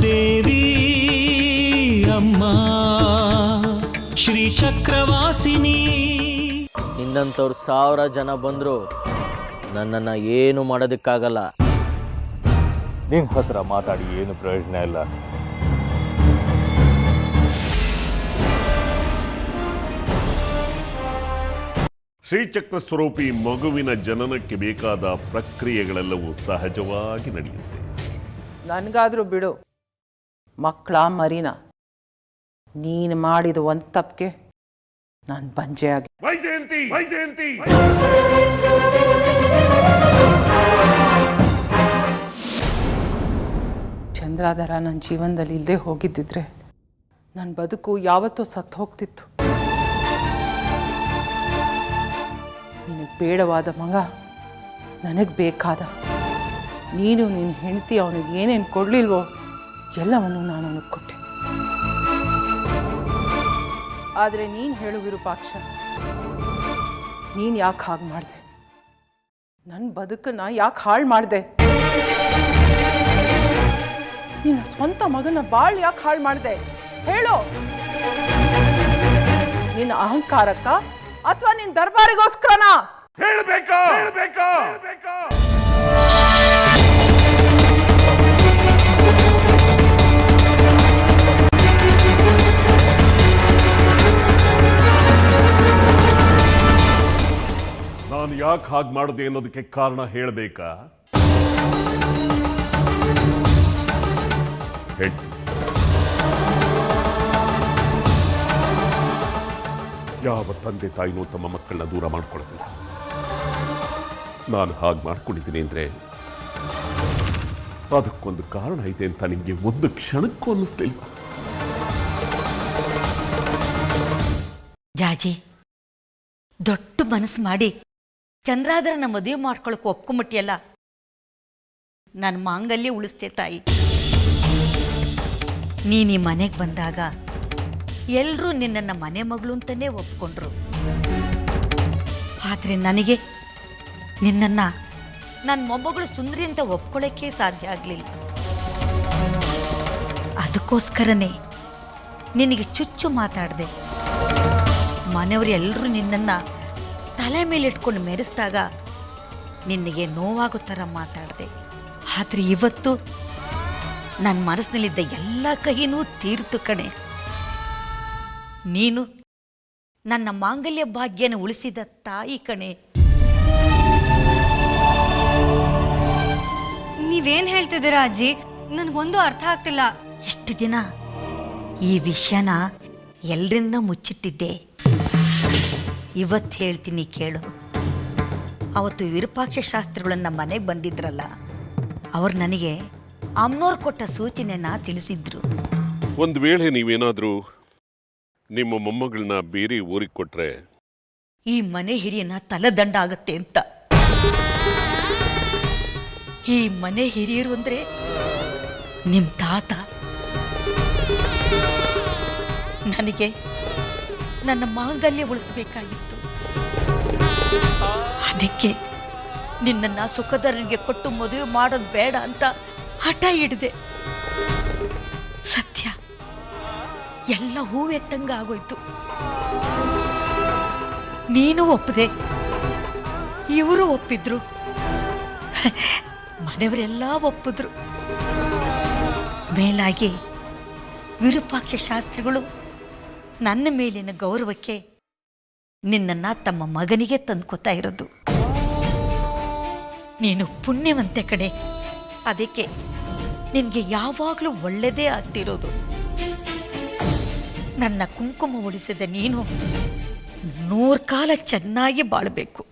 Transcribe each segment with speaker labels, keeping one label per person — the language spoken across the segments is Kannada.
Speaker 1: ದೇವಿ ಅಮ್ಮ ಶ್ರೀ ಚಕ್ರವಾಸಿನಿ.
Speaker 2: ನಿನ್ನಂಥವ್ರು 1000 ಜನ ಬಂದರೂ ನನ್ನನ್ನು ಏನು ಮಾಡೋದಕ್ಕಾಗಲ್ಲ.
Speaker 3: ನಿನ್ನ ಹತ್ರ ಮಾತಾಡಿ ಏನು ಪ್ರಯೋಜನ ಇಲ್ಲ.
Speaker 4: ಶ್ರೀಚಕ್ರ ಸ್ವರೂಪಿ ಮಗುವಿನ ಜನನಕ್ಕೆ ಬೇಕಾದ ಪ್ರಕ್ರಿಯೆಗಳೆಲ್ಲವೂ ಸಹಜವಾಗಿ ನಡೆಯುತ್ತೆ.
Speaker 5: ನನಗಾದರೂ ಬಿಡು, ಮಕ್ಕಳ ಮರಿನ ನೀನು ಮಾಡಿದ ಒಂದು ತಪ್ಪಿಗೆ ನಾನು ಬಂಜೆ ಆಗಿ.
Speaker 4: ವೈಜಯಂತಿ ವೈಜಯಂತಿ
Speaker 5: ಚಂದ್ರಾಧರ ನನ್ನ ಜೀವನದಲ್ಲಿ ಇಲ್ಲದೆ ಹೋಗಿದ್ದಿದ್ರೆ ನನ್ನ ಬದುಕು ಯಾವತ್ತೂ ಸತ್ತು ಹೋಗ್ತಿತ್ತು. ನಿನಗೆ ಬೇಡವಾದ ಮಗ ನನಗೆ ಬೇಕಾದ. ನೀನು ನಿನ್ನ ಹೆಂಡತಿ ಅವನಿಗೆ ಏನೇನು ಕೊಡಲಿಲ್ವೋ ಎಲ್ಲವನ್ನು ನಾನು ಅವನಿಗೆ ಕೊಟ್ಟೆ. ಆದರೆ ನೀನು ಹೇಳು ವಿರೂಪಾಕ್ಷ, ನೀನು ಯಾಕೆ ಹಾಗೆ ಮಾಡಿದೆ? ನನ್ನ ಬದುಕನ್ನು ಯಾಕೆ ಹಾಳು ಮಾಡಿದೆ? ನಿನ್ನ ಸ್ವಂತ ಮಗನ ಬಾಳ್ ಯಾಕೆ ಹಾಳು ಮಾಡಿದೆ? ಹೇಳು. ನಿನ್ನ ಅಹಂಕಾರಕ್ಕ ಅಥವಾ ನಿನ್ನ ದರ್ಬಾರಿಗೋಸ್ಕರನಾ?
Speaker 4: ಹೇಳಬೇಕಾ? ನಾನು ಯಾಕೆ ಹಾಗೆ ಮಾಡಿದೆ ಅನ್ನೋದಕ್ಕೆ ಕಾರಣ ಹೇಳಬೇಕಾ? ಯಾವ ತಂದೆ ತಾಯಿನೂ ತಮ್ಮ ಮಕ್ಕಳನ್ನ ದೂರ ಮಾಡ್ಕೊಳ್ಳೋದಿಲ್ಲ. ನಾನು ಹಾಗೆ ಮಾಡ್ಕೊಂಡಿದ್ದೀನಿ ಅಂದ್ರೆ ಅದಕ್ಕೊಂದು ಕಾರಣ ಇದೆ ಅಂತ ನಿಮಗೆ ಒಂದು ಕ್ಷಣಕ್ಕೂ ಅನ್ನಿಸ್ಲಿಲ್ಲ.
Speaker 6: ಜಾಜಿ, ದೊಡ್ಡ ಮನಸ್ಸು ಮಾಡಿ ಚಂದ್ರಾಧರನ ಮದುವೆ ಮಾಡ್ಕೊಳಕ್ಕೆ ಒಪ್ಕೊಂಬಿಟ್ಟಿಯಲ್ಲ, ನನ್ನ ಮಾಂಗಲ್ಯ ಉಳಿಸ್ತೆ ತಾಯಿ. ನೀನು ಈ ಮನೆಗೆ ಬಂದಾಗ ಎಲ್ಲರೂ ನಿನ್ನನ್ನು ಮನೆ ಮಗಳು ಅಂತಲೇ ಒಪ್ಕೊಂಡ್ರು. ಆದರೆ ನನಗೆ ನಿನ್ನನ್ನು ನನ್ನ ಮೊಮ್ಮಗಳು ಸುಂದರಿ ಅಂತ ಒಪ್ಕೊಳ್ಳೋಕ್ಕೆ ಸಾಧ್ಯ ಆಗಲಿಲ್ಲ. ಅದಕ್ಕೋಸ್ಕರನೇ ನಿನಗೆ ಚುಚ್ಚು ಮಾತಾಡಿದೆ. ಮನೆಯವರು ಎಲ್ಲರೂ ನಿನ್ನನ್ನು ತಲೆ ಮೇಲೆ ಇಟ್ಕೊಂಡು ಮೆರೆಸಿದಾಗ ನಿನಗೆ ನೋವಾಗೋ ಥರ ಮಾತಾಡಿದೆ. ಆದರೆ ಇವತ್ತು ನನ್ನ ಮನಸ್ಸಿನಲ್ಲಿದ್ದ ಎಲ್ಲ ಕಹಿನೂ ತೀರ್ತು ಕಣೆ. ನೀನು ನನ್ನ ಮಾಂಗಲ್ಯ ಭಾಗ್ಯನ ಉಳಿಸಿದ ತಾಯಿ ಕಣೆ.
Speaker 7: ನೀವೇನ್ ಹೇಳ್ತಿದ್ದೀರಾ ಅಜ್ಜಿ? ನನಗೊಂದು ಅರ್ಥ ಆಗ್ತಿಲ್ಲ.
Speaker 6: ಇಷ್ಟು ದಿನ ಈ ವಿಷಯನ ಎಲ್ರಿಂದ ಮುಚ್ಚಿಟ್ಟಿದ್ದೆ. ಇವತ್ತು ಹೇಳ್ತೀನಿ ಕೇಳು. ಅವತ್ತು ವಿರೂಪಾಕ್ಷ ಶಾಸ್ತ್ರಿಗಳನ್ನ ಮನೆಗೆ ಬಂದಿದ್ರಲ್ಲ, ಅವ್ರು ನನಗೆ ಅಮ್ಮನವ್ರು ಕೊಟ್ಟ ಸೂಚನೆನ ತಿಳಿಸಿದ್ರು.
Speaker 4: ಒಂದು ವೇಳೆ ನೀವೇನಾದರೂ ನಿಮ್ಮ ಮೊಮ್ಮಗಳನ್ನ ಬೇರೆ ಊರಿಗೆ ಕೊಟ್ರೆ
Speaker 6: ಈ ಮನೆ ಹಿರಿಯನ ತಲೆದಂಡ ಆಗತ್ತೆ ಅಂತ. ಈ ಮನೆ ಹಿರಿಯರು ಅಂದ್ರೆ ನಿಮ್ ತಾತ. ನನಗೆ ನನ್ನ ಮಾಂಗಲ್ಯ ಉಳಿಸಬೇಕಾಗಿತ್ತು. ಅದಕ್ಕೆ ನಿನ್ನನ್ನ ಸುಖದರನಿಗೆ ಕೊಟ್ಟು ಮದುವೆ ಮಾಡೋದು ಬೇಡ ಅಂತ ಹಠ ಹಿಡಿದೆ. ಸತ್ಯ ಎಲ್ಲ ಹೂವೆತ್ತಂಗ ಆಗೋಯ್ತು. ನೀನು ಒಪ್ಪದೆ, ಇವರು ಒಪ್ಪಿದ್ರು, ಮನೆಯವರೆಲ್ಲ ಒಪ್ಪಿದ್ರು. ಮೇಲಾಗಿ ವಿರೂಪಾಕ್ಷ ಶಾಸ್ತ್ರಿಗಳು ನನ್ನ ಮೇಲಿನ ಗೌರವಕ್ಕೆ ನಿನ್ನನ್ನು ತಮ್ಮ ಮಗನಿಗೆ ತಂದ್ಕೊತಾ ಇರೋದು. ನೀನು ಪುಣ್ಯವಂತೆ ಕಡೆ. ಅದಕ್ಕೆ ನಿನಗೆ ಯಾವಾಗಲೂ ಒಳ್ಳೆಯದೇ ಆಗ್ತಿರೋದು. ನನ್ನ ಕುಂಕುಮ ಉಳಿಸಿದ ನೀನು 100 ಕಾಲ ಚೆನ್ನಾಗಿ ಬಾಳಬೇಕು.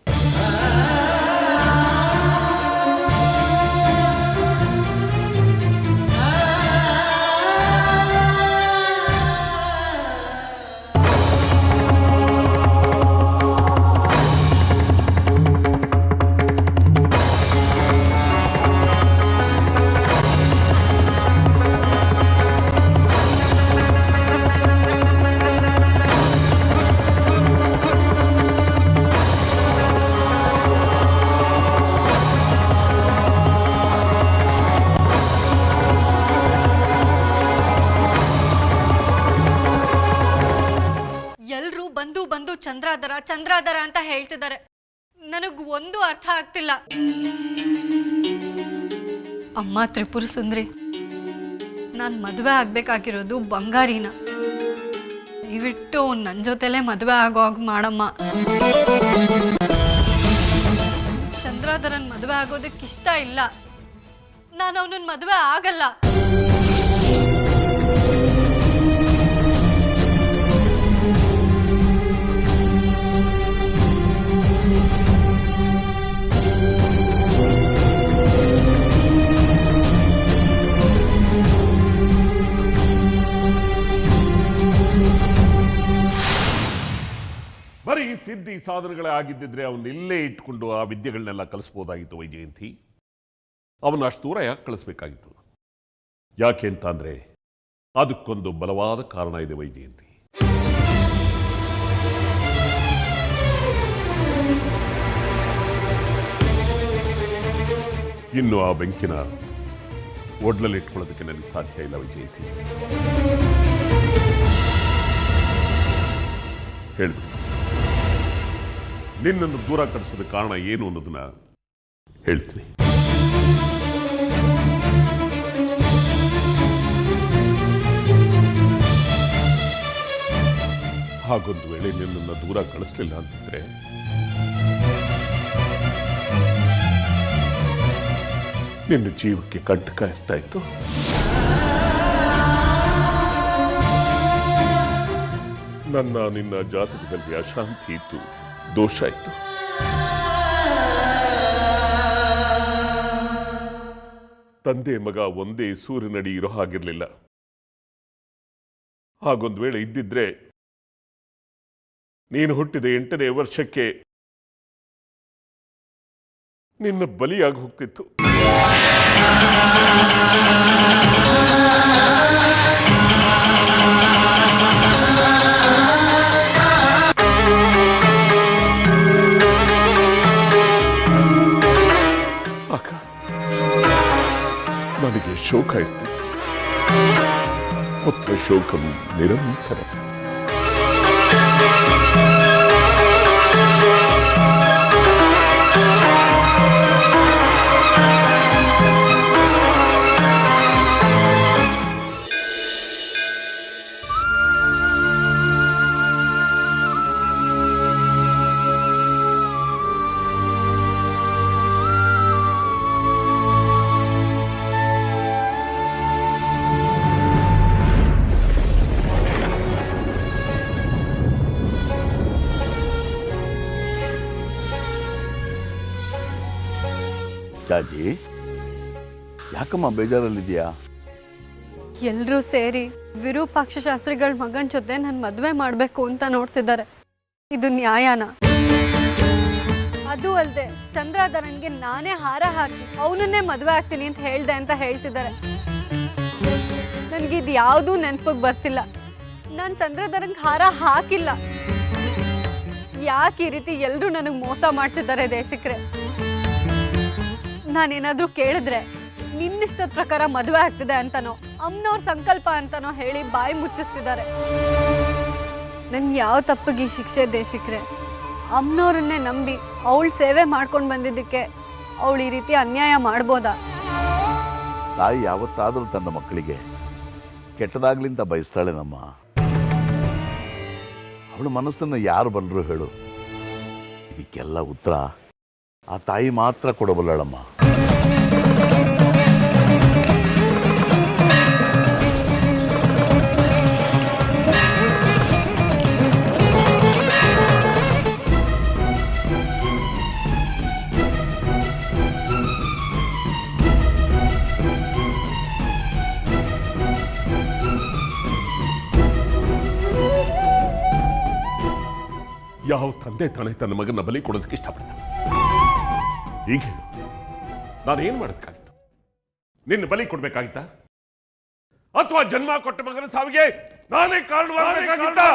Speaker 7: ಚಂದ್ರಾಧರ ಅಂತ ಹೇಳ್ತಿದ್ದಾರೆ. ನನಗ್ ಒಂದು ಅರ್ಥ ಆಗ್ತಿಲ್ಲ. ಅಮ್ಮ ತ್ರಿಪುರ ಸುಂದ್ರಿ, ನಾನ್ ಮದುವೆ ಆಗ್ಬೇಕಾಗಿರೋದು ಬಂಗಾರಿನ. ದಯವಿಟ್ಟು ನನ್ನ ಜೊತೆಲೆ ಮದುವೆ ಆಗೋಗ್ ಮಾಡಮ್ಮ. ಚಂದ್ರಾಧರನ್ ಮದುವೆ ಆಗೋದಕ್ಕೆ ಇಷ್ಟ ಇಲ್ಲ. ನಾನು ಅವನನ್ನ ಮದುವೆ ಆಗಲ್ಲ.
Speaker 4: ಬರೀ ಸಿದ್ಧಿ ಸಾಧನೆಗಳೇ ಆಗಿದ್ದಿದ್ರೆ ಅವನ್ನ ಇಲ್ಲೇ ಇಟ್ಕೊಂಡು ಆ ವಿದ್ಯೆಗಳನ್ನೆಲ್ಲ ಕಲಿಸ್ಬೋದಾಗಿತ್ತು ವೈಜಯಂತಿ. ಅವನ್ನ ಅಷ್ಟು ದೂರ ಯಾಕೆ ಕಳಿಸ್ಬೇಕಾಗಿತ್ತು? ಯಾಕೆ ಅಂತ ಅಂದ್ರೆ ಅದಕ್ಕೊಂದು ಬಲವಾದ ಕಾರಣ ಇದೆ ವೈಜಯಂತಿ. ಇನ್ನು ಆ ಬೆಂಕಿನ ಒಡ್ಲಲ್ಲಿ ಇಟ್ಕೊಳ್ಳೋದಕ್ಕೆ ನನಗೆ ಸಾಧ್ಯ ಇಲ್ಲ ವೈಜಯಂತಿ. ಹೇಳ್ಬಿಡಿ, ನಿನ್ನನ್ನು ದೂರ ಕಳಿಸೋದ ಕಾರಣ ಏನು ಅನ್ನೋದನ್ನ ಹೇಳ್ತೀನಿ. ಹಾಗೊಂದು ವೇಳೆ ನಿನ್ನನ್ನು ದೂರ ಕಳಿಸ್ಲಿಲ್ಲ ಅಂತಿದ್ರೆ ನಿನ್ನ ಜೀವಕ್ಕೆ ಕಂಟಕ ಇರ್ತಾ ಇತ್ತು. ನಿನ್ನ ಜಾತಕದಲ್ಲಿ ಅಶಾಂತಿ ಇತ್ತು, ದೋಷ ಇತ್ತು. ತಂದೆ ಮಗ ಒಂದೇ ಸೂರ್ಯನಡಿ ಇರೋ ಹಾಗಿರ್ಲಿಲ್ಲ. ಹಾಗೊಂದು ವೇಳೆ ಇದ್ದಿದ್ರೆ ನೀನು ಹುಟ್ಟಿದ 8ನೇ ವರ್ಷಕ್ಕೆ ನಿನ್ನ ಬಲಿಯಾಗಿ ಹೋಗ್ತಿತ್ತು. ನನಗೆ ಶೋಕ ಇತ್ತು. ಪುತ್ರ ಶೋಕಂ ನಿರಂತರ.
Speaker 3: ಜಾಜಿ, ಯಾಕಮ್ಮ ಬೇಜಾರಲ್ಲಿದೆಯಾ?
Speaker 7: ಎಲ್ರೂ ಸೇರಿ ವಿರೂಪಾಕ್ಷ ಶಾಸ್ತ್ರಿಗಳ ಮಗನ ಜೊತೆ ನನ್ನ ಮದುವೆ ಮಾಡಬೇಕು ಅಂತ ನೋಡ್ತಿದ್ದಾರೆ. ಇದು ನ್ಯಾಯನಾ? ಅದು ಅಲ್ಲದೆ ಚಂದ್ರಾಧರನ್ಗೆ ನಾನೇ ಹಾರ ಹಾಕಿ ಅವನನ್ನೇ ಮದುವೆ ಆಗ್ತೀನಿ ಅಂತ ಹೇಳ್ದೆ ಅಂತ ಹೇಳ್ತಿದ್ದಾರೆ. ನನಗಿದು ಯಾವುದೂ ನೆನಪಿಗೆ ಬರ್ತಿಲ್ಲ. ನಾನು ಚಂದ್ರಾಧರನ್ಗೆ ಹಾರ ಹಾಕಿಲ್ಲ. ಯಾಕೆ ಈ ರೀತಿ ಎಲ್ಲರೂ ನನಗೆ ಮೋಸ ಮಾಡ್ತಿದ್ದಾರೆ ದೇಶಕ್ರೆ? ನಾನೇನಾದ್ರೂ ಕೇಳಿದ್ರೆ ನಿನ್ನಿಷ್ಟದ ಪ್ರಕಾರ ಮದುವೆ ಆಗ್ತಿದೆ ಅಂತನೋ ಅಮ್ಮನವ್ರ ಸಂಕಲ್ಪ ಅಂತನೋ ಹೇಳಿ ಬಾಯಿ ಮುಚ್ಚಿಸ್ತಿದ್ದಾರೆ. ನನ್ಗೆ ಯಾವ ತಪ್ಪಿಗೆ ಈ ಶಿಕ್ಷೆ ದೇಶಕ್ರೆ? ಅಮ್ಮನವ್ರನ್ನೇ ನಂಬಿ ಅವಳು ಸೇವೆ ಮಾಡ್ಕೊಂಡು ಬಂದಿದ್ದಕ್ಕೆ ಅವಳು ಈ ರೀತಿ ಅನ್ಯಾಯ ಮಾಡ್ಬೋದಾ?
Speaker 3: ತಾಯಿ ಯಾವತ್ತಾದರೂ ತನ್ನ ಮಕ್ಕಳಿಗೆ ಕೆಟ್ಟದಾಗ್ಲಿಂತ ಬಯಸ್ತಾಳೆ ನಮ್ಮ. ಅವಳ ಮನಸ್ಸನ್ನು ಯಾರು ಬಲ್ಲರು ಹೇಳು? ಇದಕ್ಕೆಲ್ಲ ಉತ್ತರ ಆ ತಾಯಿ ಮಾತ್ರ ಕೊಡಬಲ್ಲಳಮ್ಮ.
Speaker 4: ಯಾವ ತಂದೆ ತಾನೇ ತನ್ನ ಮಗನ ಬಲಿ ಕೊಡೋದಕ್ಕೆ ಇಷ್ಟಪಡ್ತಾನೆ? ಹೀಗೆ ನಾನೇನ್ ಮಾಡಬೇಕಾಗಿತ್ತು? ನಿನ್ನ ಬಲಿ ಕೊಡ್ಬೇಕಾಗಿತ್ತ? ಅಥವಾ ಜನ್ಮ ಕೊಟ್ಟ ಮಗನ ಸಾವಿಗೆ ನಾನೇ ಕಾರಣವಾಗಬೇಕಾಗಿತ್ತ?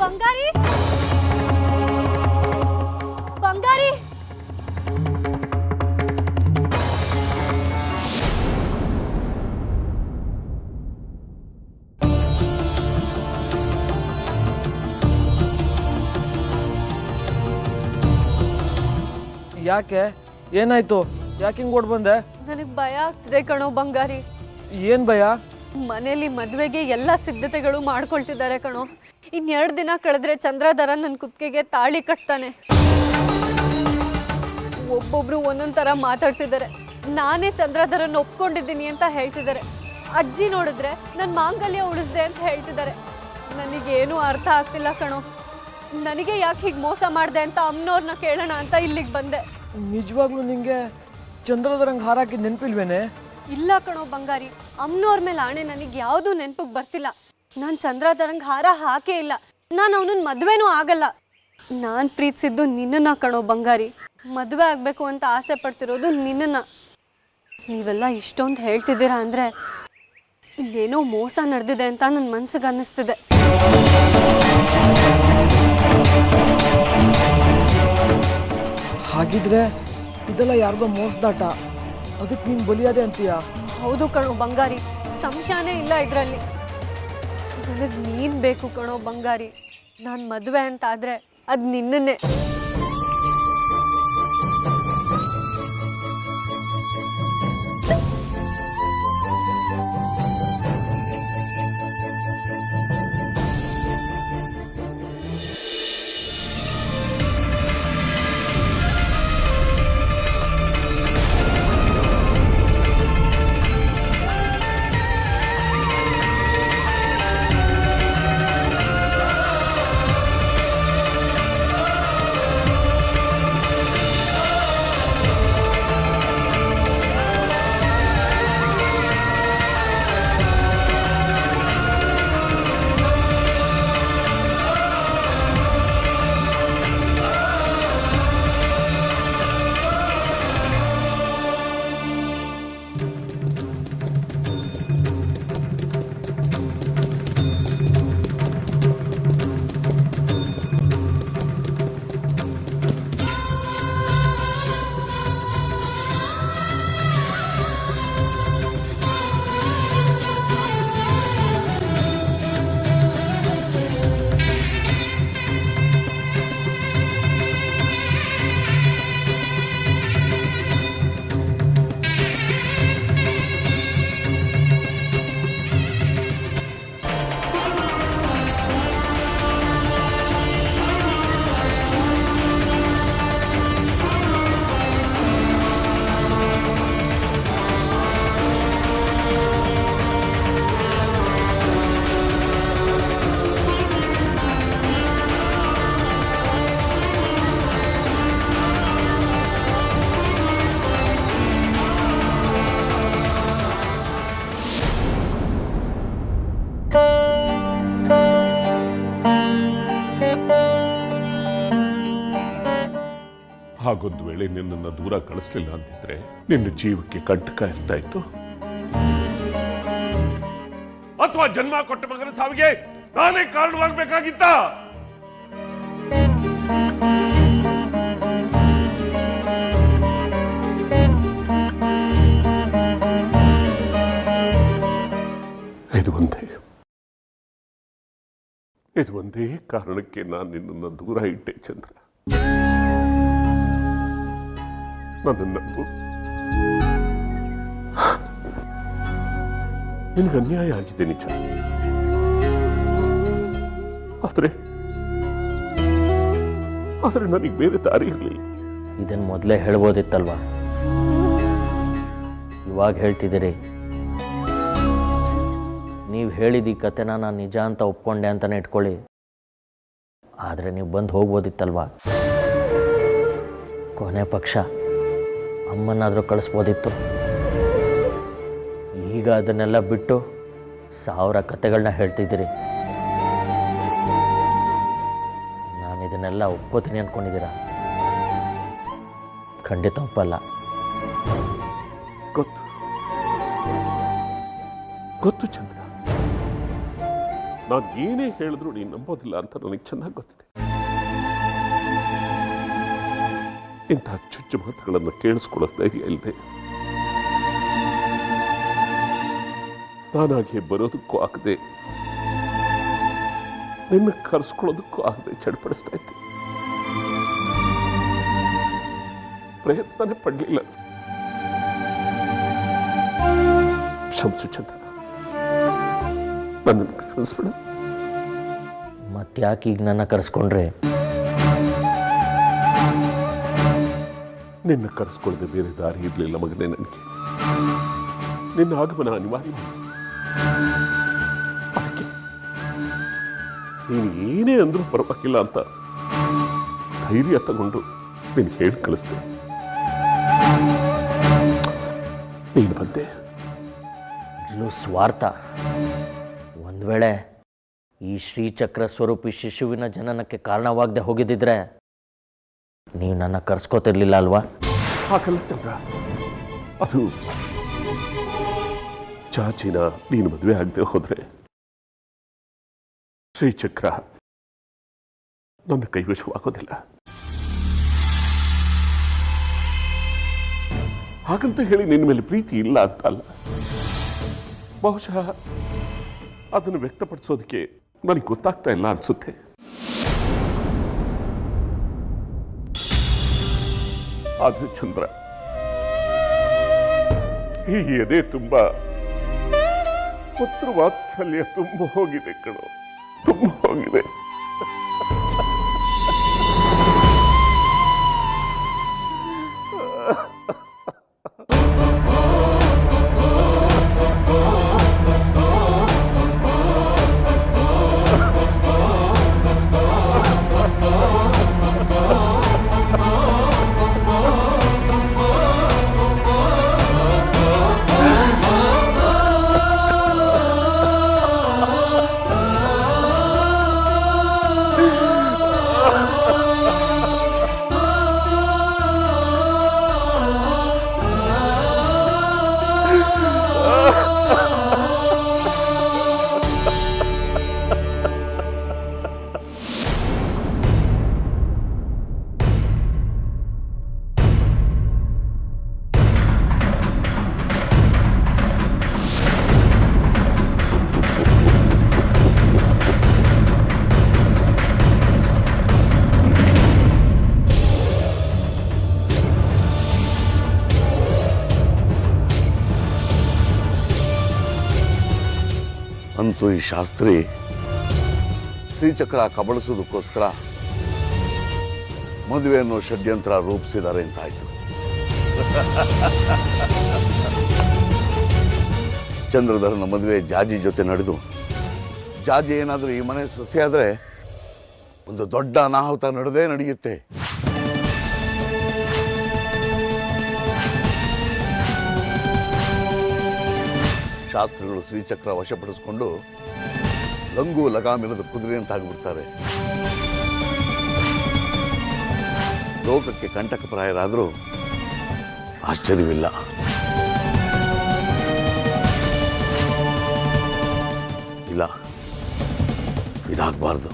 Speaker 7: ಬಂಗಾರಿ ಬಂಗಾರಿ
Speaker 8: ಯಾಕೆ ಏನಾಯ್ತು? ಯಾಕೆ ಹಿಂಗೆ ಓಡ್ ಬಂದೆ?
Speaker 7: ನನಗೆ ಭಯ ಆಗ್ತಿದೆ ಕಣೋ ಬಂಗಾರಿ.
Speaker 8: ಏನು ಭಯ?
Speaker 7: ಮನೇಲಿ ಮದುವೆಗೆ ಎಲ್ಲ ಸಿದ್ಧತೆಗಳು ಮಾಡ್ಕೊಳ್ತಿದ್ದಾರೆ ಕಣೋ. ಇನ್2 ದಿನ ಕಳೆದ್ರೆ ಚಂದ್ರಧರ ನನ್ನ ಕುತ್ತಿಗೆಗೆ ತಾಳಿ ಕಟ್ತಾನೆ. ಒಬ್ಬೊಬ್ರು ಒಂದೊಂದ್ ಥರ ಮಾತಾಡ್ತಿದ್ದಾರೆ. ನಾನೇ ಚಂದ್ರಧರನ್ನ ಒಪ್ಕೊಂಡಿದ್ದೀನಿ ಅಂತ ಹೇಳ್ತಿದ್ದಾರೆ. ಅಜ್ಜಿ ನೋಡಿದ್ರೆ ನನ್ನ ಮಾಂಗಲ್ಯ ಉಳಿಸ್ದೆ ಅಂತ ಹೇಳ್ತಿದ್ದಾರೆ. ನನಗೇನು ಅರ್ಥ ಆಗ್ತಿಲ್ಲ ಕಣೋ. ನನಗೆ ಯಾಕೆ ಹೀಗೆ ಮೋಸ ಮಾಡಿದೆ ಅಂತ ಅಮ್ಮನವ್ರನ್ನ ಕೇಳೋಣ ಅಂತ ಇಲ್ಲಿಗೆ ಬಂದೆ.
Speaker 8: ನಿಜವಾಗ್ಲೂ ನಿಂಗೆ ಚಂದ್ರಧರಂಗೆ ಹಾರಾಕಿದ ನೆನಪಿಲ್ವೇನೆ?
Speaker 7: ಇಲ್ಲ ಕಣೋ ಬಂಗಾರಿ, ಅಮ್ಮನವ್ರ ಮೇಲೆ ಆಣೆ ನನಗೆ ಯಾವುದೂ ನೆನಪಿಗೆ ಬರ್ತಿಲ್ಲ. ನಾನು ಚಂದ್ರಧರಂಗೆ ಹಾರ ಹಾಕೇ ಇಲ್ಲ. ನಾನು ಅವನನ್ನ ಮದುವೆನೂ ಆಗಲ್ಲ. ನಾನು ಪ್ರೀತಿಸಿದ್ದು ನಿನ್ನನ್ನ ಕಣೋ ಬಂಗಾರಿ. ಮದುವೆ ಆಗಬೇಕು ಅಂತ ಆಸೆ ಪಡ್ತಿರೋದು ನಿನ್ನನ್ನ. ನೀವೆಲ್ಲ ಇಷ್ಟೊಂದು ಹೇಳ್ತಿದ್ದೀರಾ ಅಂದರೆ ಇಲ್ಲೇನೋ ಮೋಸ ನಡೆದಿದೆ ಅಂತ ನನ್ನ ಮನಸ್ಸಿಗೆ ಅನ್ನಿಸ್ತಿದೆ.
Speaker 8: ಹಾಗಿದ್ರೆ ಇದೆಲ್ಲ ಯಾರ್ದೋ ಮೋಸದಾಟ. ಅದಕ್ಕೆ ನೀನು ಬಲಿಯಾದೆ ಅಂತೀಯಾ?
Speaker 7: ಹೌದು ಕಣೋ ಬಂಗಾರಿ, ಸಂಶಯನೇ ಇಲ್ಲ ಇದರಲ್ಲಿ. ನನಗೆ ನೀನು ಬೇಕು ಕಣೋ ಬಂಗಾರಿ. ನಾನು ಮದುವೆ ಅಂತ ಆದರೆ ಅದು ನಿನ್ನನ್ನೇ.
Speaker 4: ಹಾಗೊಂದು ವೇಳೆ ನಿನ್ನನ್ನು ದೂರ ಕಳಿಸ್ಲಿಲ್ಲ ಅಂತಿದ್ರೆ ನಿನ್ನ ಜೀವಕ್ಕೆ ಕಂಟಕ ಇರ್ತಾ ಇತ್ತು, ಅಥವಾ ಜನ್ಮ ಕೊಟ್ಟ ಮಗನ ಸಾವಿಗೆ ನಾನೇ ಕಾರಣವಾಗಬೇಕಾಗಿತ್ತ? ಇದು ಒಂದೇ ಕಾರಣಕ್ಕೆ ನಾನು ನಿನ್ನನ್ನು ದೂರ ಇಟ್ಟೆ ಚಂದ್ರ. ನನ್ನನ್ನು ನಿನಗೆ ಅನ್ಯಾಯ ಆಗಿದೆ ನಿಜ, ಆದರೆ ನನಗೆ ಬೇರೆ ದಾರಿ ಇರಲಿಲ್ಲ.
Speaker 2: ಇದನ್ನು ಮೊದಲೇ ಹೇಳ್ಬೋದಿತ್ತಲ್ವಾ? ಇವಾಗ ಹೇಳ್ತಿದ್ದೀರಿ. ನೀವು ಹೇಳಿದ ಈ ಕತೆನ ನಾನು ನಿಜ ಅಂತ ಒಪ್ಕೊಂಡೆ ಅಂತಲೇ ಇಟ್ಕೊಳ್ಳಿ, ಆದರೆ ನೀವು ಬಂದು ಹೋಗ್ಬೋದಿತ್ತಲ್ವಾ? ಕೊನೆ ಪಕ್ಷ ಅಮ್ಮನಾದರೂ ಕಳಿಸ್ಬೋದಿತ್ತು. ಈಗ ಅದನ್ನೆಲ್ಲ ಬಿಟ್ಟು 1000 ಕತೆಗಳನ್ನ ಹೇಳ್ತಿದ್ದೀರಿ. ನಾನು ಇದನ್ನೆಲ್ಲ ಒಪ್ಕೋತೀನಿ ಅಂದ್ಕೊಂಡಿದ್ದೀರಾ? ಖಂಡಿತ ಒಪ್ಪಲ್ಲ.
Speaker 4: ಗೊತ್ತು ಚಂದ್ರ, ನಾನು ಏನೇ ಹೇಳಿದ್ರು ನೀನು ನಂಬೋದಿಲ್ಲ ಅಂತ ನನಗೆ ಚೆನ್ನಾಗಿ ಗೊತ್ತಿದೆ. ಇಂಥ ಚುಚ್ಚು ಮಾತುಗಳನ್ನು ಕೇಳಿಸ್ಕೊಳ್ಳೋಕೆ ಧೈರ್ಯ ಇಲ್ಲದೆ ನಾನಾಗೆ ಬರೋದಕ್ಕೂ ಆಗದೆ ನಿನ್ನ ಕರೆಸ್ಕೊಳ್ಳೋದಕ್ಕೂ ಆಗದೆ ಚಡ್ಪಡಿಸ್ತಾ ಇದ್ದೆ. ಪ್ರಯತ್ನನೇ ಪಡಲಿಲ್ಲ. ಕ್ಷಮಿಸು ಚಂದ್ರ, ನನ್ನನ್ನು ಕ್ಷಮಿಸ್ಬಿಡ.
Speaker 2: ಮತ್ತ್ಯಾಕೆ ಈಗ ನನ್ನ ಕರೆಸ್ಕೊಂಡ್ರೆ?
Speaker 4: ನಿನ್ನ ಕರೆಸ್ಕೊಳ್ಳದೆ ಬೇರೆ ದಾರಿ ಇರಲಿಲ್ಲ ಮಗನೇ. ನನಗೆ ನಿನ್ನ ಆಗಮನ ಅನಿವಾರ್ಯ. ಅದಕ್ಕೆ ನೀನು ಏನೇ ಅಂದ್ರೂ ಪರವಾಗಿಲ್ಲ ಅಂತ ಧೈರ್ಯ ತಗೊಂಡು ನೀನು ಹೇಳಿ ಕಳಿಸ್ದೆ. ನೀನು ಬಂದೆ.
Speaker 2: ಇಲ್ಲೂ ಸ್ವಾರ್ಥ. ಒಂದು ವೇಳೆ ಈ ಶ್ರೀಚಕ್ರ ಸ್ವರೂಪಿ ಶಿಶುವಿನ ಜನನಕ್ಕೆ ಕಾರಣವಾಗದೆ ಹೋಗಿದ್ದಿದ್ರೆ ನೀವು ನನ್ನ ಕರ್ಸ್ಕೋತಿರ್ಲಿಲ್ಲ ಅಲ್ವಾ?
Speaker 4: ಹಾಗಲ್ಲ ಚಂದ್ರ, ಅದು ಚಾಚಿನ ನೀನು ಮದುವೆ ಆಗದೆ ಹೋದ್ರೆ ಶ್ರೀಚಕ್ರ ನನ್ನ ಕೈವಶವಾಗೋದಿಲ್ಲ. ಹಾಗಂತ ಹೇಳಿ ನಿನ್ನ ಮೇಲೆ ಪ್ರೀತಿ ಇಲ್ಲ ಅಂತ ಅಲ್ಲ. ಬಹುಶಃ ಅದನ್ನು ವ್ಯಕ್ತಪಡಿಸೋದಕ್ಕೆ ನನಗೆ ಗೊತ್ತಾಗ್ತಾ ಇಲ್ಲ ಅನ್ಸುತ್ತೆ. ಆದ್ರೆ ಚಂದ್ರ, ಈ ಎದೆ ತುಂಬ ಪುತ್ರ ವಾತ್ಸಲ್ಯ ತುಂಬ ಹೋಗಿದೆ ಕಣೋ, ತುಂಬ ಹೋಗಿದೆ.
Speaker 3: ಅಂತೂ ಈ ಶಾಸ್ತ್ರಿ ಶ್ರೀಚಕ್ರ ಕಬಳಿಸೋದಕ್ಕೋಸ್ಕರ ಮದುವೆ ಅನ್ನೋ ಷಡ್ಯಂತ್ರ ರೂಪಿಸಿದ್ದಾರೆ ಅಂತಾಯ್ತು. ಚಂದ್ರಧರನ ಮದುವೆ ಜಾಜಿ ಜೊತೆ ನಡೆದು ಜಾಜಿ ಏನಾದರೂ ಈ ಮನೆ ಸೊಸೆಯಾದರೆ ಒಂದು ದೊಡ್ಡ ಅನಾಹುತ ನಡೆದೇ ನಡೆಯುತ್ತೆ. ಶಾಸ್ತ್ರಿಗಳು ಶ್ರೀಚಕ್ರ ವಶಪಡಿಸಿಕೊಂಡು ಲಂಗು ಲಗಾಮಿಲ್ಲದ ಕುದುರೆ ಅಂತಾಗ್ಬಿಡ್ತಾರೆ. ಲೋಕಕ್ಕೆ ಕಂಟಕಪ್ರಾಯರಾದರೂ ಆಶ್ಚರ್ಯವಿಲ್ಲ. ಇಲ್ಲ, ಇದಾಗಬಾರ್ದು.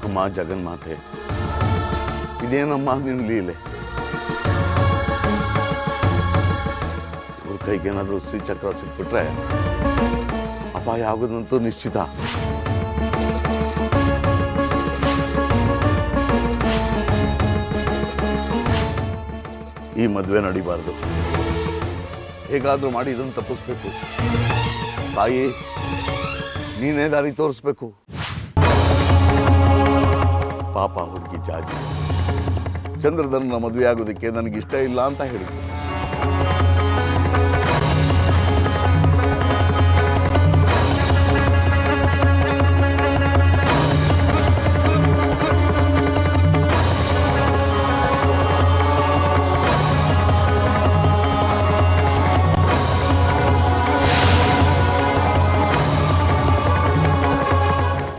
Speaker 3: ಅಮ್ಮ ಜಗನ್ಮಾತೆ, ಇದೇನಮ್ಮ ನಿನ್ನ ಲೀಲೆ? ಇವ್ರ ಕೈಗೇನಾದರೂ ಶ್ರೀಚಕ್ರ ಸಿಕ್ಬಿಟ್ರೆ ಅಪಾಯ ಆಗೋದಂತೂ ನಿಶ್ಚಿತ. ಈ ಮದುವೆ ನಡಿಬಾರ್ದು. ಹೇಗಾದ್ರೂ ಮಾಡಿ ಇದನ್ನು ತಪ್ಪಿಸ್ಬೇಕು. ತಾಯಿ, ನೀನೇ ದಾರಿ ತೋರಿಸ್ಬೇಕು. ಪಾಪ ಹುಡುಗಿ ಜಾಜಿ ಚಂದ್ರಧರನ ಮದುವೆ ಆಗೋದಕ್ಕೆ ನನಗಿಷ್ಟ ಇಲ್ಲ ಅಂತ ಹೇಳಿದ್ರು.